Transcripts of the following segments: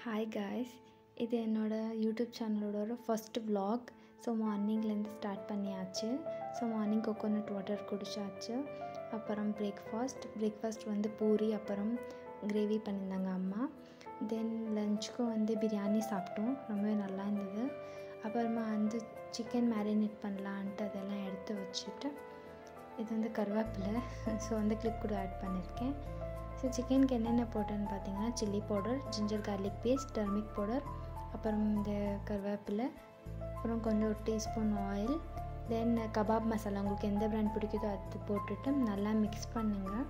Hi guys, இது என்னோடய YouTube சேனலோட ஃபஸ்ட்டு விலாக். ஸோ மார்னிங்லேருந்து ஸ்டார்ட் பண்ணியாச்சு. ஸோ மார்னிங் கோகோனட் வாட்டர் குடிச்சாச்சு. அப்புறம் பிரேக்ஃபாஸ்ட் வந்து பூரி அப்புறம் கிரேவி பண்ணியிருந்தாங்க அம்மா. தென் லஞ்சுக்கும் வந்து பிரியாணி சாப்பிட்டோம், ரொம்பவே நல்லா இருந்தது. அப்புறமா வந்து சிக்கன் மேரினேட் பண்ணலான்ட்டு அதெல்லாம் எடுத்து வச்சுட்டு, இது வந்து கருவேப்பிலை, ஸோ வந்து கிளிப் கூட ஆட் பண்ணியிருக்கேன். ஸோ சிக்கனுக்கு என்னென்ன போட்டேன்னு பார்த்தீங்கன்னா, chilli powder, ginger garlic paste, turmeric powder, அப்புறம் இந்த கருவேப்பிலை, அப்புறம் கொஞ்சம் ஒரு teaspoon oil, then kebab masala உங்களுக்கு எந்த பிராண்ட் பிடிக்குதோ அது போட்டுட்டு நல்லா மிக்ஸ் பண்ணுங்கள்.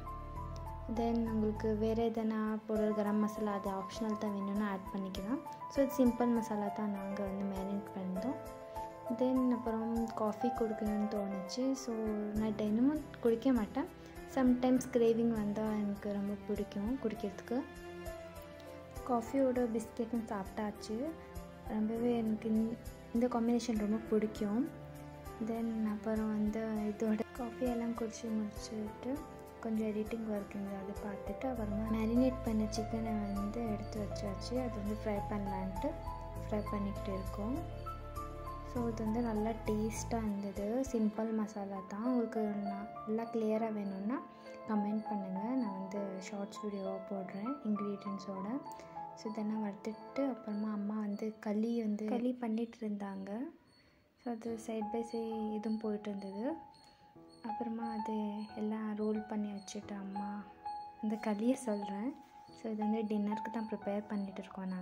தென் உங்களுக்கு வேறு எதனா பவுடர், கரம் மசாலா அது ஆப்ஷனல் தான், வேணும்னா ஆட் பண்ணிக்கலாம். ஸோ இது சிம்பிள் மசாலா தான் நாங்கள் வந்து மேரினேட் பண்ணியிருந்தோம். தென் அப்புறம் காஃபி குடிக்கணும்னு தோணுச்சு. ஸோ நான் தினமும் குடிக்க மாட்டேன், சம்டைம்ஸ் கிரேவிங் வந்தால் எனக்கு ரொம்ப பிடிக்கும் குடிக்கிறதுக்கு. காஃபியோட பிஸ்கெட்டும் சாப்பிட்டாச்சு. ரொம்பவே எனக்கு இந்த காம்பினேஷன் ரொம்ப பிடிக்கும். தென் அப்புறம் வந்து இதோட காஃபியெல்லாம் குடிச்சு முடிச்சுட்டு கொஞ்சம் எடிட்டிங் ஒர்க் இருந்தது, அதை பார்த்துட்டு அப்புறமா மேரினேட் பண்ண சிக்கனை வந்து எடுத்து வச்சாச்சு. அது வந்து ஃப்ரை பண்ணலான்ட்டு ஃப்ரை பண்ணிக்கிட்டு இருக்கோம். ஸோ இது வந்து நல்லா டேஸ்ட்டாக இருந்தது. சிம்பிள் மசாலா தான். உங்களுக்கு நல்லா கிளியராக வேணும்னா கமெண்ட் பண்ணுங்கள், நான் வந்து ஷார்ட்ஸ் வீடியோவாக போடுறேன் இன்க்ரீடியன்ஸோடு. ஸோ இதெல்லாம் வறுத்துட்டு அப்புறமா அம்மா வந்து களி பண்ணிகிட்டு இருந்தாங்க. ஸோ அது சைட் பை சைட் இதுவும் போயிட்டு இருந்தது. அப்புறமா அது எல்லாம் ரோல் பண்ணி வச்சுட்டு அம்மா அந்த களியை சொல்கிறேன். ஸோ இது வந்து டின்னருக்கு தான் ப்ரிப்பேர் பண்ணிகிட்டு இருக்கோம்.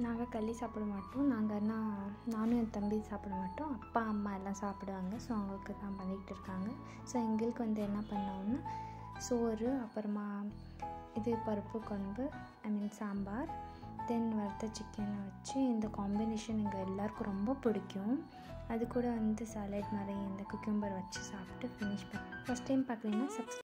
நாங்கள் களி சாப்பிட மாட்டோம். நானும் என் தம்பி சாப்பிட மாட்டோம். அப்பா அம்மா எல்லாம் சாப்பிடுவாங்க. ஸோ அவங்களுக்கு தான் பண்ணிகிட்டு இருக்காங்க. ஸோ எங்களுக்கு வந்து என்ன பண்ணோம்னா சோறு, அப்புறமா இது பருப்பு குழம்பு, சாம்பார், தென் வறுத்த சிக்கனை வச்சு இந்த காம்பினேஷன் எங்கள் எல்லாருக்கும் ரொம்ப பிடிக்கும். அது கூட வந்து சாலட் மாதிரி இந்த குக்கும்பர் வச்சு சாப்பிட்டு ஃபினிஷ் பண்ணேன். ஃபஸ்ட் டைம் பார்க்குறீங்கன்னா